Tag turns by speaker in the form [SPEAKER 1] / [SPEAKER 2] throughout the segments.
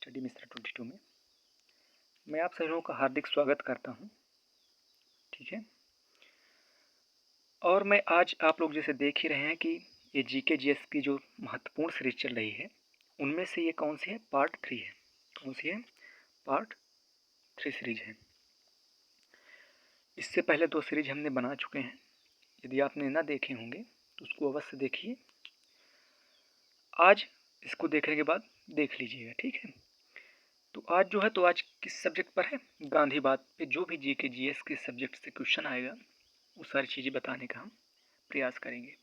[SPEAKER 1] Study mister 22 में मैं आप सभी लोगों का हार्दिक स्वागत करता हूं। ठीक है, और मैं आज आप लोग जैसे देख ही रहे हैं कि ये जीके जीएस की जो महत्वपूर्ण सीरीज चल रही है उनमें से ये कौन सी है, पार्ट 3 है। कौन सी है? पार्ट 3 सीरीज है। इससे पहले 2 सीरीज हमने बना चुके हैं। यदि आपने ना देखे होंगे तो उसको अवश्य देखिए। आज इसको देखने के बाद देख लीजिएगा। ठीक है, तो आज किस सब्जेक्ट पर है? गांधीवाद पे जो भी जीके जीएस के सब्जेक्ट से क्वेश्चन आएगा वो सारी चीज़ें बताने का हम प्रयास करेंगे।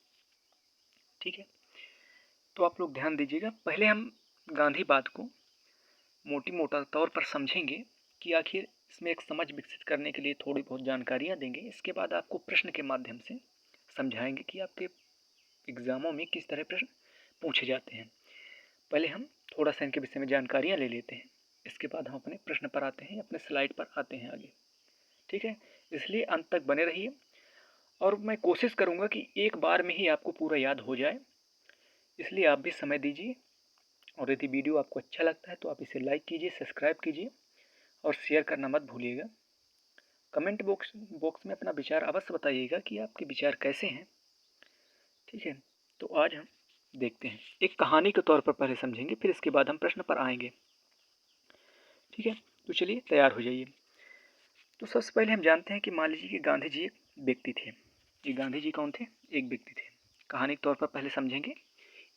[SPEAKER 1] ठीक है, तो आप लोग ध्यान दीजिएगा। पहले हम गांधीवाद को मोटा तौर पर समझेंगे कि आखिर इसमें एक समझ विकसित करने के लिए थोड़ी बहुत जानकारियाँ देंगे। इसके बाद आपको प्रश्न के माध्यम से समझाएंगे कि आपके एग्ज़ामों में किस तरह प्रश्न पूछे जाते हैं। पहले हम थोड़ा सा इनके विषय में जानकारियाँ ले लेते हैं, इसके बाद हम अपने प्रश्न पर आते हैं, अपने स्लाइड पर आते हैं आगे। ठीक है, इसलिए अंत तक बने रहिए और मैं कोशिश करूँगा कि एक बार में ही आपको पूरा याद हो जाए, इसलिए आप भी समय दीजिए। और यदि वीडियो आपको अच्छा लगता है तो आप इसे लाइक कीजिए, सब्सक्राइब कीजिए और शेयर करना मत भूलिएगा। कमेंट बॉक्स में अपना विचार अवश्य बताइएगा कि आपके विचार कैसे हैं। ठीक है, तो आज हम देखते हैं, एक कहानी के तौर पर पहले समझेंगे, फिर इसके बाद हम प्रश्न पर आएंगे। ठीक है, तो चलिए तैयार हो जाइए। तो सबसे पहले हम जानते हैं कि मान लीजिए कि गांधी जी एक व्यक्ति थे। ये गांधी जी कौन थे? एक व्यक्ति थे। कहानी के तौर पर पहले समझेंगे,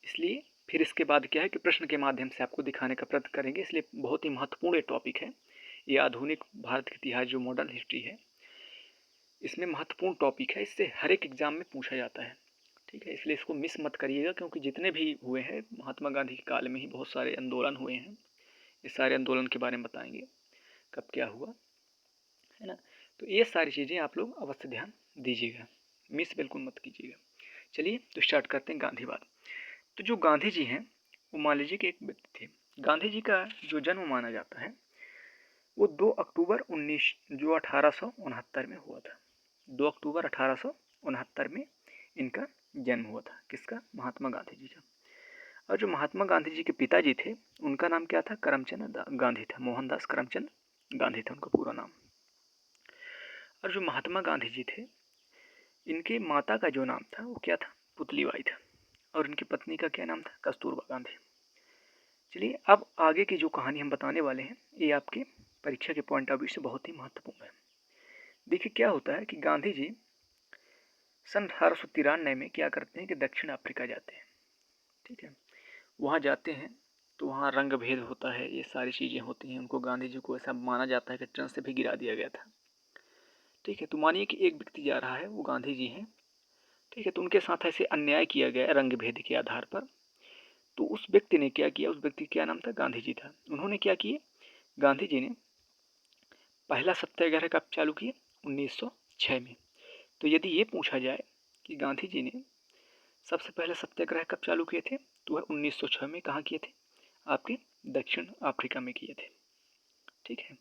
[SPEAKER 1] इसलिए फिर इसके बाद क्या है कि प्रश्न के माध्यम से आपको दिखाने का प्रयत्न करेंगे। इसलिए बहुत ही महत्वपूर्ण टॉपिक है ये। आधुनिक भारत के इतिहास जो मॉडर्न हिस्ट्री है, इसमें महत्वपूर्ण टॉपिक है। इससे हर एक एग्जाम में पूछा जाता है। ठीक है, इसलिए इसको मिस मत करिएगा, क्योंकि जितने भी हुए हैं महात्मा गांधी के काल में ही बहुत सारे आंदोलन हुए हैं। इस सारे आंदोलन के बारे में बताएंगे, कब क्या हुआ, है ना। तो ये सारी चीज़ें आप लोग अवश्य ध्यान दीजिएगा, मिस बिल्कुल मत कीजिएगा। चलिए तो स्टार्ट करते हैं गांधीवाद। तो जो गांधी जी हैं वो मान लीजिए कि एक व्यक्ति थे। गांधी जी का जो जन्म माना जाता है वो 2 अक्टूबर 1869 में हुआ था। 2 अक्टूबर 1869 में इनका जन्म हुआ था। किसका? महात्मा गांधी जी का। और जो महात्मा गांधी जी के पिताजी थे उनका नाम क्या था? करमचंद गांधी था। मोहनदास करमचंद गांधी था उनका पूरा नाम। और जो महात्मा गांधी जी थे, इनके माता का जो नाम था वो क्या था? पुतलीबाई था। और इनकी पत्नी का क्या नाम था? कस्तूरबा गांधी। चलिए अब आगे की जो कहानी हम बताने वाले हैं ये आपके परीक्षा के पॉइंट ऑफ व्यू से बहुत ही महत्वपूर्ण है। देखिए क्या होता है कि गांधी जी सन 1893 में क्या करते हैं कि दक्षिण अफ्रीका जाते हैं। ठीक है, वहाँ जाते हैं तो वहाँ रंग भेद होता है, ये सारी चीज़ें होती हैं। उनको गांधी जी को ऐसा माना जाता है कि ट्रेन से भी गिरा दिया गया था। ठीक है, तो मानिए कि एक व्यक्ति जा रहा है, वो गांधी जी हैं। ठीक है, तो उनके साथ ऐसे अन्याय किया गया रंग भेद के आधार पर। तो उस व्यक्ति ने क्या किया? उस व्यक्ति का क्या नाम था? गांधी जी था। उन्होंने क्या किए? गांधी जी ने पहला सत्याग्रह कब चालू किया? 1906 में। तो यदि ये पूछा जाए कि गांधी जी ने सबसे पहले सत्याग्रह कब चालू किए थे, तो वह 1906 में कहाँ किए थे? आपके दक्षिण अफ्रीका में किए थे। ठीक है,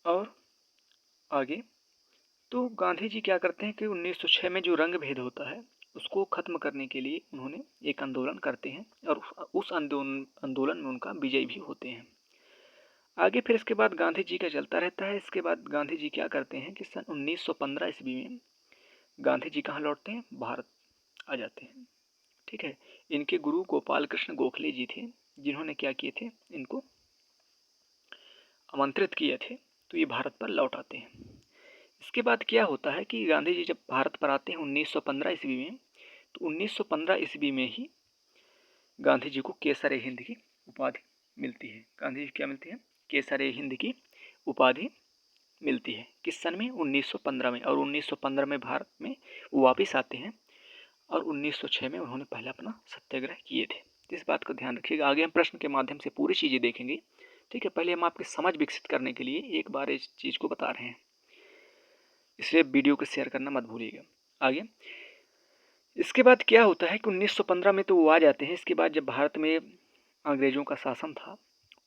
[SPEAKER 1] और आगे तो गांधी जी क्या करते हैं कि 1906 में जो रंग भेद होता है उसको खत्म करने के लिए उन्होंने एक आंदोलन करते हैं और उस आंदोलन में उनका विजय भी होते हैं। आगे फिर इसके बाद गांधी जी का चलता रहता है। इसके बाद गांधी जी क्या करते हैं कि सन 1915 ईस्वी में गांधी जी कहाँ लौटते हैं? भारत आ जाते हैं। ठीक है, इनके गुरु गोपाल कृष्ण गोखले जी थे, जिन्होंने क्या किए थे? इनको आमंत्रित किए थे, तो ये भारत पर लौट आते हैं। इसके बाद क्या होता है कि गांधी जी जब भारत पर आते हैं 1915 ईस्वी में, तो 1915 ईस्वी में ही गांधी जी को केसर हिंद की उपाधि मिलती है। गांधी जी क्या मिलती है? केसर हिंद की उपाधि मिलती है। किस सन में? 1915 में। और 1915 में भारत में वो वापिस आते हैं और 1906 में उन्होंने पहला अपना सत्याग्रह किए थे। इस बात का ध्यान रखिएगा। आगे हम प्रश्न के माध्यम से पूरी चीज़ें देखेंगे। ठीक है, पहले हम आपकी समझ विकसित करने के लिए एक बार इस चीज़ को बता रहे हैं, इसलिए वीडियो को शेयर करना मत भूलिएगा। आगे इसके बाद क्या होता है कि 1915 में तो वो आ जाते हैं। इसके बाद जब भारत में अंग्रेज़ों का शासन था,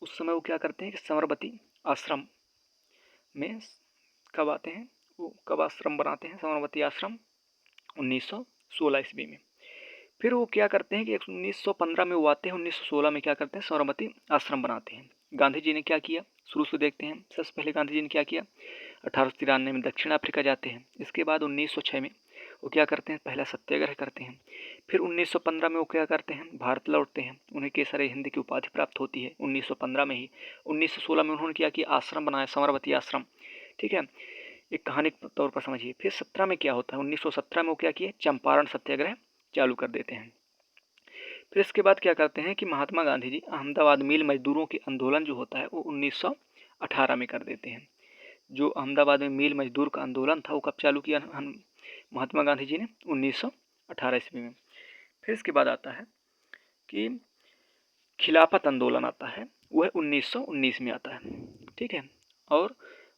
[SPEAKER 1] उस समय वो क्या करते हैं कि साबरमती आश्रम में कब आते हैं? वो कब आश्रम बनाते हैं? साबरमती आश्रम 1916 ईस्वी में। फिर वो क्या करते हैं कि 1915 में वो आते हैं, 1916 में क्या करते हैं, साबरमती आश्रम बनाते हैं। गांधी जी ने क्या किया, शुरू से देखते हैं। सबसे पहले गांधी जी ने क्या किया, 1893 में दक्षिण अफ्रीका जाते हैं। इसके बाद 1906 में वो क्या करते हैं, पहला सत्याग्रह करते हैं। फिर 1915 में वो क्या करते हैं, भारत लौटते हैं। उन्हें केसर हिंद की उपाधि प्राप्त होती है 1915 में ही। 1916 में उन्होंने क्या किया, आश्रम बनाया, साबरमती आश्रम। ठीक है, एक कहानी के तौर पर समझिए। फिर 17 में क्या होता है, 1917 में वो क्या किए, चंपारण सत्याग्रह चालू कर देते हैं। फिर इसके बाद क्या करते हैं कि महात्मा गांधी जी अहमदाबाद मिल मजदूरों के आंदोलन जो होता है वो 1918 में कर देते हैं। जो अहमदाबाद में मिल मजदूर का आंदोलन था वो कब चालू किया महात्मा गांधी जी ने, 1918 ईस्वी में। फिर इसके बाद आता है कि खिलाफत आंदोलन आता है, वह 1919 में आता है। ठीक है, और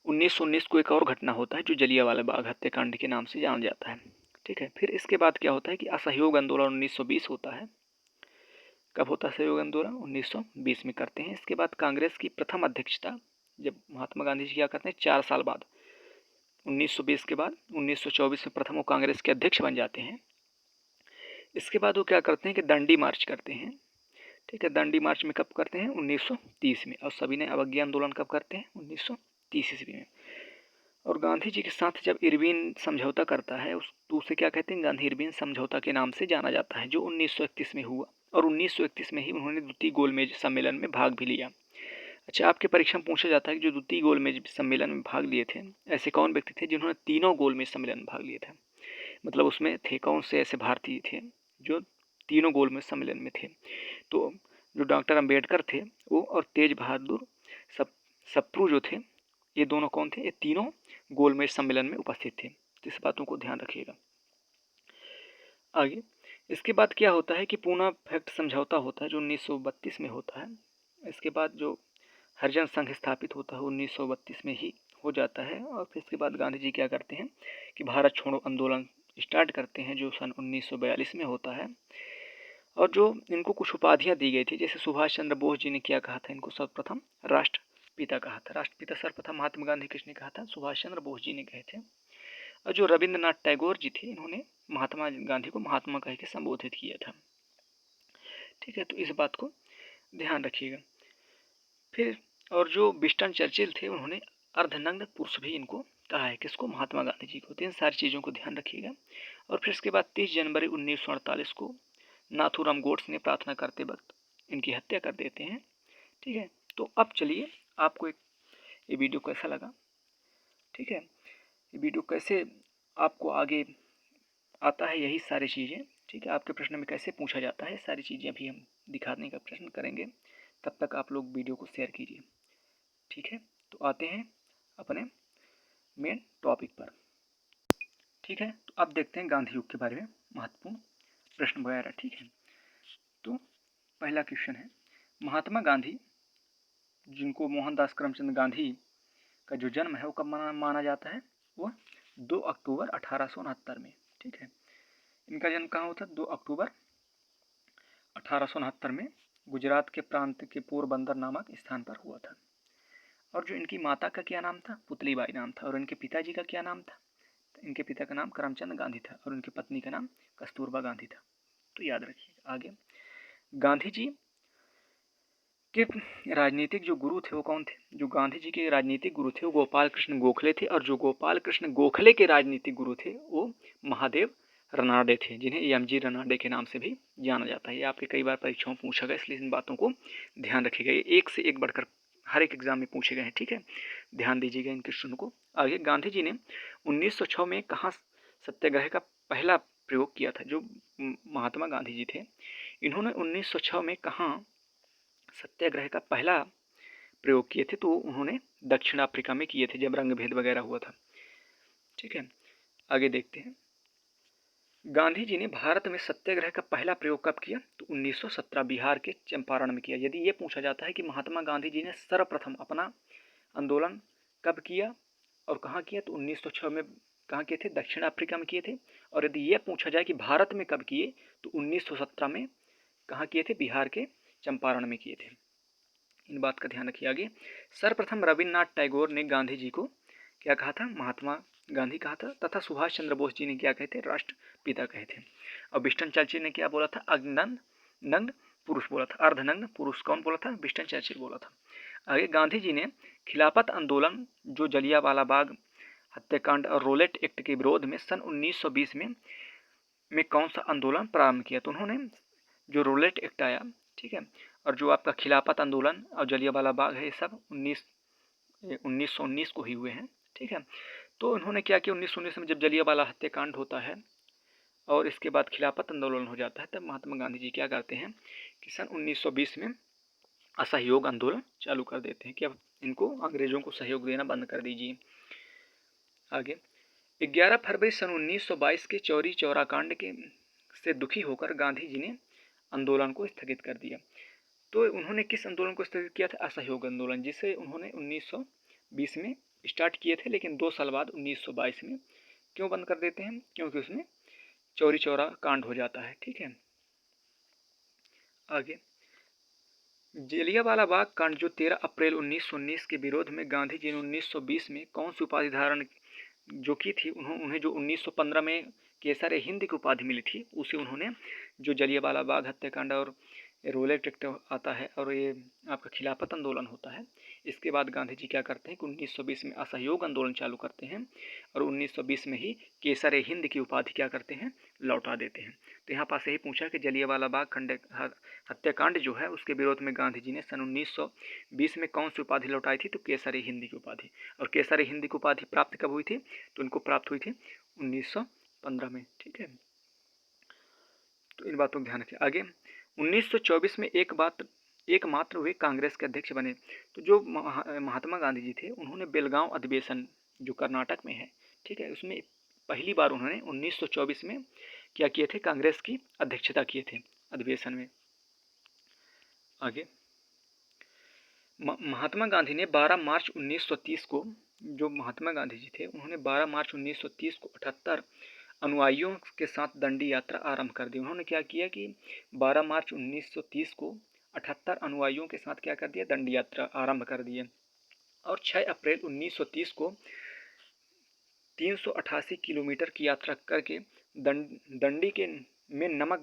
[SPEAKER 1] 1919 को एक और घटना होता है जो जलियांवाला बाग हत्याकांड के नाम से जाना जाता है। ठीक है, फिर इसके बाद क्या होता है कि असहयोग आंदोलन 1920 होता है। कब होता है असहयोग आंदोलन, 1920 में करते हैं। इसके बाद कांग्रेस की प्रथम अध्यक्षता जब महात्मा गांधी जी क्या करते हैं, 4 साल बाद 1920 के बाद 1924 में प्रथम वो कांग्रेस के अध्यक्ष बन जाते हैं। इसके बाद वो क्या करते हैं कि दंडी मार्च करते हैं। ठीक है, दंडी मार्च में कब करते हैं, 1930 में। और सभी ने अवज्ञा आंदोलन कब करते हैं, 1930 ईस्वी में। और गांधी जी के साथ जब इरविन समझौता करता है तो उसे क्या कहते हैं, गांधी इरविन समझौता के नाम से जाना जाता है, जो 1931 में हुआ। और 1931 में ही उन्होंने द्वितीय गोलमेज सम्मेलन में भाग भी लिया। अच्छा, आपके परीक्षा में पूछा जाता है कि जो द्वितीय गोलमेज सम्मेलन में भाग लिए थे, ऐसे कौन व्यक्ति थे जिन्होंने तीनों गोलमेज सम्मेलन में भाग लिए थे। मतलब उसमें थे कौन से ऐसे भारतीय थे जो तीनों गोलमेज सम्मेलन में थे। तो जो डॉक्टर अंबेडकर थे वो, और तेज बहादुर सप्रू जो थे, ये दोनों कौन थे, ये तीनों गोलमेज सम्मेलन में उपस्थित थे। तो इस बातों को ध्यान रखिएगा। आगे इसके बाद क्या होता है कि पूना फैक्ट समझौता होता है जो 1932 में होता है। इसके बाद जो हरिजन संघ स्थापित होता है 1932 में ही हो जाता है। और फिर इसके बाद गांधी जी क्या करते हैं कि भारत छोड़ो आंदोलन स्टार्ट करते हैं जो सन 1942 में होता है। और जो इनको कुछ उपाधियां दी गई थी, जैसे सुभाष चंद्र बोस जी ने क्या कहा था, इनको सर्वप्रथम राष्ट्रपिता कहा था। राष्ट्रपिता सर्वप्रथम महात्मा गांधी किसने कहा था, सुभाष चंद्र बोस जी ने कहे थे। और जो रविंद्रनाथ टैगोर जी थे, इन्होंने महात्मा गांधी को महात्मा कह के संबोधित किया था। ठीक है, तो इस बात को ध्यान रखिएगा। फिर और जो विंस्टन चर्चिल थे, उन्होंने अर्धनग्न पुरुष भी इनको कहा है, किसको, महात्मा गांधी जी को। तो इन सारी चीज़ों को ध्यान रखिएगा। और फिर इसके बाद 30 जनवरी 1948 को नाथूराम गोड्स ने प्रार्थना करते वक्त इनकी हत्या कर देते हैं। ठीक है, तो अब चलिए आपको ये वीडियो कैसा लगा। ठीक है, ये वीडियो कैसे आपको आगे आता है, यही सारी चीज़ें। ठीक है, आपके प्रश्न में कैसे पूछा जाता है, सारी चीज़ें अभी हम दिखाने का प्रयत्न करेंगे। तब तक आप लोग वीडियो को शेयर कीजिए। ठीक है, तो आते हैं अपने मेन टॉपिक पर। ठीक है, तो अब देखते हैं गांधी युग के बारे में महत्वपूर्ण प्रश्न वगैरह। ठीक है, तो पहला क्वेश्चन है, महात्मा गांधी जिनको मोहनदास करमचंद गांधी का जो जन्म है वो कब माना जाता है, वो 2 अक्टूबर 1869 में। ठीक है, इनका जन्म कहाँ हुआ था, 2 अक्टूबर 1869 में गुजरात के प्रांत के पोरबंदर नामक स्थान पर हुआ था। और जो इनकी माता का क्या नाम था, पुतलीबाई नाम था। और इनके पिताजी का क्या नाम था, इनके पिता का नाम करमचंद गांधी था और उनकी पत्नी का नाम कस्तूरबा गांधी था। तो याद रखिए। आगे गांधी जी के राजनीतिक जो गुरु थे वो कौन थे, जो गांधी जी के राजनीतिक गुरु थे वो गोपाल कृष्ण गोखले थे। और जो गोपाल कृष्ण गोखले के राजनीतिक गुरु थे वो महादेव रनाडे थे, जिन्हें एमजी रनाडे के नाम से भी जाना जाता है। ये आपके कई बार परीक्षाओं में पूछा गया, इसलिए इन बातों को ध्यान रखिएगा। ये एक से एक बढ़कर हर एक एग्जाम में पूछे गए हैं। ठीक है, ध्यान दीजिएगा इन क्वेश्चन को। आगे गांधी जी ने 1906 में कहाँ सत्याग्रह का पहला प्रयोग किया था, जो महात्मा गांधी जी थे इन्होंने 1906 में कहाँ सत्याग्रह का पहला प्रयोग किए थे, तो उन्होंने दक्षिण अफ्रीका में किए थे जब रंग भेद वगैरह हुआ था। ठीक है, आगे देखते हैं। गांधी जी ने भारत में सत्याग्रह का पहला प्रयोग कब किया, तो 1917 बिहार के चंपारण में किया। यदि ये पूछा जाता है कि महात्मा गांधी जी ने सर्वप्रथम अपना आंदोलन कब किया और कहाँ किया, तो 1906 में कहाँ किए थे, दक्षिण अफ्रीका में किए थे। और यदि ये पूछा जाए कि भारत में कब किए, तो 1917 में कहाँ किए थे, बिहार के चंपारण में किए थे। इन बात का ध्यान रखिए। आगे सर्वप्रथम रविन्द्रनाथ टैगोर ने गांधी जी को क्या कहा था, महात्मा गांधी कहा था, तथा सुभाष चंद्र बोस जी ने क्या कहे थे, राष्ट्रपिता कहे थे। और विंस्टन चर्चिल ने क्या बोला था, नग्न पुरुष बोला था। अर्धनग्न पुरुष कौन बोला था, विंस्टन चर्चिल बोला था। आगे गांधी जी ने खिलाफत आंदोलन, जो जलियांवाला बाग हत्याकांड और रोलेट एक्ट के विरोध में सन 1920 में कौन सा आंदोलन प्रारंभ किया, तो उन्होंने जो रोलेट एक्ट आया, ठीक है, और जो आपका खिलाफत आंदोलन और जलियांवाला बाग है, ये सब 1919 को ही हुए हैं, ठीक है। तो उन्होंने क्या किया, 1919 में जब जलियांवाला हत्याकांड होता है और इसके बाद खिलाफत आंदोलन हो जाता है, तब महात्मा गांधी जी क्या करते हैं कि सन 1920 में असहयोग आंदोलन चालू कर देते हैं कि अब इनको अंग्रेजों को सहयोग देना बंद कर दीजिए। आगे 11 फरवरी सन 1922 के चौरी चौरा कांड के से दुखी होकर गांधी जी ने आंदोलन को स्थगित कर दिया। तो उन्होंने किस आंदोलन को स्थगित किया था, असहयोग आंदोलन, जिसे उन्होंने 1920 में स्टार्ट किए थे, लेकिन 2 साल बाद 1922 में क्यों बंद कर देते हैं, क्योंकि उसमें चौरी चौरा कांड हो जाता है, ठीक है। आगे जलियांवाला बाग कांड, जो 13 अप्रैल 1919 के विरोध में गांधी जी ने 1920 में कौन सी उपाधि धारण जो की थी, उन्हें जो 1915 में केसर हिंद की उपाधि मिली थी, उसे उन्होंने जो जलियांवाला बाग हत्याकांड और रोलेट एक्ट आता है और ये आपका खिलाफत आंदोलन होता है, इसके बाद गांधी जी क्या करते हैं कि 1920 में असहयोग आंदोलन चालू करते हैं और 1920 में ही केसर हिंद की उपाधि क्या करते हैं, लौटा देते हैं। तो यहाँ पास यही पूछा कि जलियांवाला बाग हत्याकांड जो है उसके विरोध में गांधी जी ने सन 1920 में कौन सी उपाधि लौटाई थी, तो केसर हिंद की उपाधि। और केसर हिंद की उपाधि प्राप्त कब हुई थी, तो इनको प्राप्त हुई थी 1915 में, ठीक है। तो इन बातों का ध्यान रखिए। आगे 1924 में एकमात्र वे कांग्रेस के अध्यक्ष बने। तो जो महात्मा गांधी जी थे, उन्होंने बेलगांव अधिवेशन जो कर्नाटक में है, ठीक है, उसमें पहली बार उन्होंने 1924 में क्या किए थे, कांग्रेस की अध्यक्षता किए थे अधिवेशन में। आगे महात्मा गांधी ने 12 मार्च 1930 को, जो महात्मा गांधी जी थे, उन्होंने 12 मार्च 1930 को 78 अनुयायियों के साथ दंडी यात्रा आरंभ कर दी। उन्होंने क्या किया कि 12 मार्च 1930 को 78 अनुयायियों के साथ क्या कर दिया, दंडी यात्रा आरंभ कर दिए। और 6 अप्रैल 1930 को 388 किलोमीटर की यात्रा करके दंडी के में नमक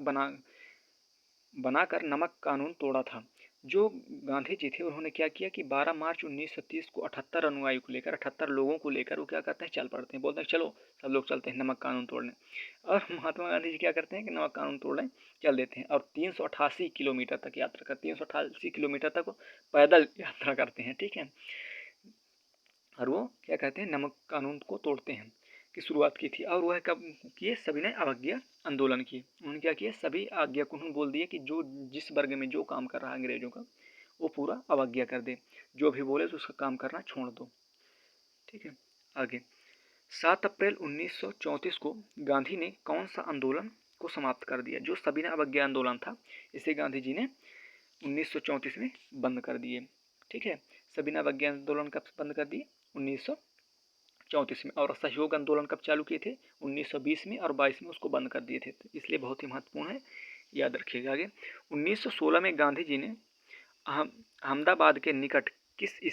[SPEAKER 1] बनाकर नमक कानून तोड़ा था। जो गांधी जी थे, उन्होंने क्या किया कि 12 मार्च 1930 को 78 अनुयायी को लेकर, 78 लोगों को लेकर वो क्या करते हैं, चल पड़ते हैं, बोलते हैं चलो सब लोग चलते हैं नमक कानून तोड़ने। और महात्मा गांधी जी क्या करते हैं कि नमक कानून तोड़ने चल देते हैं और 388 किलोमीटर तक यात्रा कर 388 किलोमीटर तक पैदल यात्रा करते हैं, ठीक है। और वो क्या कहते हैं, नमक कानून को तोड़ते हैं की शुरुआत की थी। और वह कब किए, सभी ने अवज्ञा आंदोलन किए। उन्होंने क्या किया, सभी आज्ञा को उन्होंने बोल दिया कि जो जिस वर्ग में जो काम कर रहा है अंग्रेजों का, वो पूरा अवज्ञा कर दे, जो भी बोले तो उसका काम करना छोड़ दो, ठीक है। आगे 7 अप्रैल 1934 को गांधी ने कौन सा आंदोलन को समाप्त कर दिया, जो सभी ने अवज्ञा आंदोलन था, इसे गांधी जी ने 1934 में बंद कर दिए, ठीक है। सभी ने अवज्ञा आंदोलन कब बंद कर दिए, 1934 में। और असहयोग आंदोलन कब चालू किए थे, 1920 में, और 22 में उसको बंद कर दिए थे। तो इसलिए बहुत ही महत्वपूर्ण है, याद रखिएगा। आगे 1916 में गांधी जी ने अहमदाबाद के निकट किसकी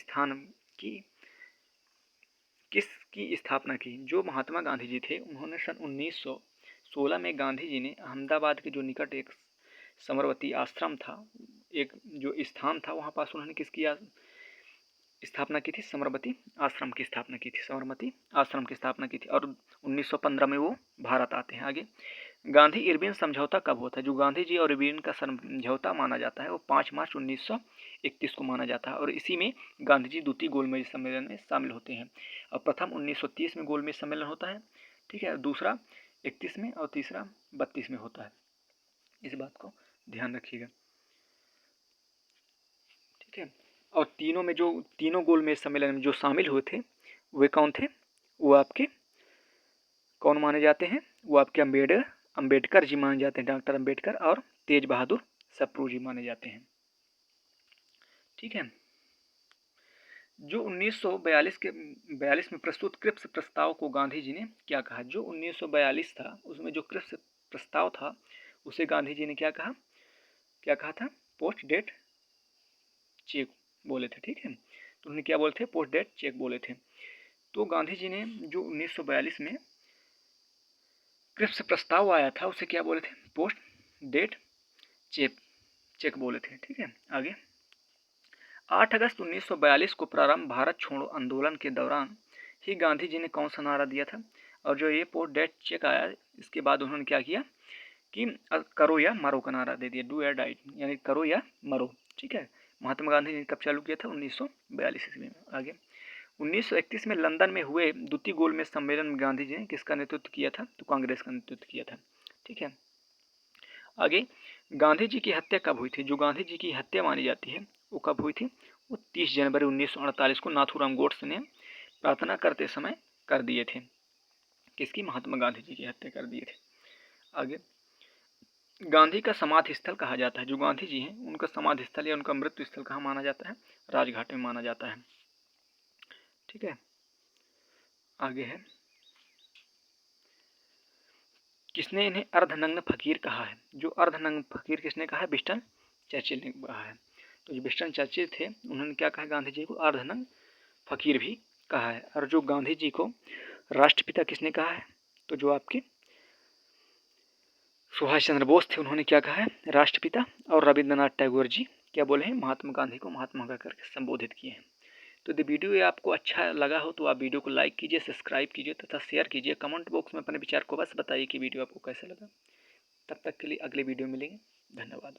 [SPEAKER 1] स्थापना की। जो महात्मा गांधी जी थे, उन्होंने सन 1916 में गांधी जी ने अहमदाबाद के जो निकट एक साबरमती आश्रम था, एक जो स्थान था, वहाँ पास उन्होंने किसकी स्थापना की थी, साबरमती आश्रम की स्थापना की थी, साबरमती आश्रम की स्थापना की थी। और 1915 में वो भारत आते हैं। आगे गांधी इरविन समझौता कब हुआ था। जो गांधी जी और इरविन का समझौता माना जाता है, वो 5 मार्च 1931 को माना जाता है और इसी में गांधी जी द्वितीय गोलमेज सम्मेलन में शामिल होते हैं। और प्रथम 1930 में गोलमेज सम्मेलन होता है, ठीक है, दूसरा 31 में और तीसरा 32 में होता है। इस बात को ध्यान रखिएगा, ठीक है। और तीनों गोलमेज सम्मेलन में जो शामिल हुए थे, वे कौन थे, वो आपके कौन माने जाते हैं, वो आपके अंबेडकर जी माने जाते हैं, डॉक्टर अंबेडकर और तेज बहादुर सप्रू जी माने जाते हैं, ठीक है। जो 1942 में प्रस्तुत क्रिप्स प्रस्ताव को गांधी जी ने क्या कहा। जो 1942 था, उसमें जो क्रिप्स प्रस्ताव था, उसे गांधी जी ने क्या कहा था, पोस्ट डेट चेक बोले थे, ठीक है। तो उन्होंने क्या बोले थे, पोस्ट डेट चेक बोले थे। तो गांधी जी ने जो 1942 में क्रिप्स प्रस्ताव आया था उसे क्या बोले थे? पोस्ट डेट चेक बोले थे। ठीक है, आगे 8 अगस्त 1942 को प्रारंभ भारत छोड़ो आंदोलन के दौरान ही गांधी जी ने कौन सा नारा दिया था? और जो ये पोस्ट डेट चेक आया इसके बाद उन्होंने क्या किया कि करो या मरो का नारा दे दिया, डू या डाई, यानी करो या मरो। ठीक है, महात्मा गांधी ने कब चालू किया था? 1942 ईस्वी में। आगे 1931 में लंदन में हुए द्वितीय गोलमेज सम्मेलन में गांधी जी ने किसका नेतृत्व किया था? तो कांग्रेस का नेतृत्व किया था। ठीक है, आगे गांधी जी की हत्या कब हुई थी? जो गांधी जी की हत्या मानी जाती है वो कब हुई थी? वो 30 जनवरी 1948 को नाथूराम गोडसे ने प्रार्थना करते समय कर दिए थे। किसकी? महात्मा गांधी जी की हत्या कर दिए थे। आगे गांधी का समाधि स्थल कहा जाता है, जो गांधी जी हैं उनका समाधि स्थल या उनका मृत्यु स्थल कहाँ माना जाता है? राजघाट में माना जाता है। ठीक है, आगे है किसने इन्हें अर्धनग्न फकीर कहा है? जो अर्धनग्न फकीर किसने कहा है? विंस्टन चर्चिल ने कहा है। तो जो विंस्टन चर्चिल थे उन्होंने क्या कहा? गांधी जी को अर्धनग्न फकीर भी कहा है। और जो गांधी जी को राष्ट्रपिता किसने कहा है? तो जो आपके सुभाष चंद्र बोस थे उन्होंने क्या कहा है? राष्ट्रपिता। और रविंद्रनाथ टैगोर जी क्या बोले हैं? महात्मा गांधी को महात्मा करके संबोधित किए हैं। तो यदि वीडियो आपको अच्छा लगा हो तो आप वीडियो को लाइक कीजिए, सब्सक्राइब कीजिए तथा शेयर कीजिए। कमेंट बॉक्स में अपने विचार को बस बताइए कि वीडियो आपको कैसा लगा। तब तक के लिए अगले वीडियो मिलेंगे। धन्यवाद।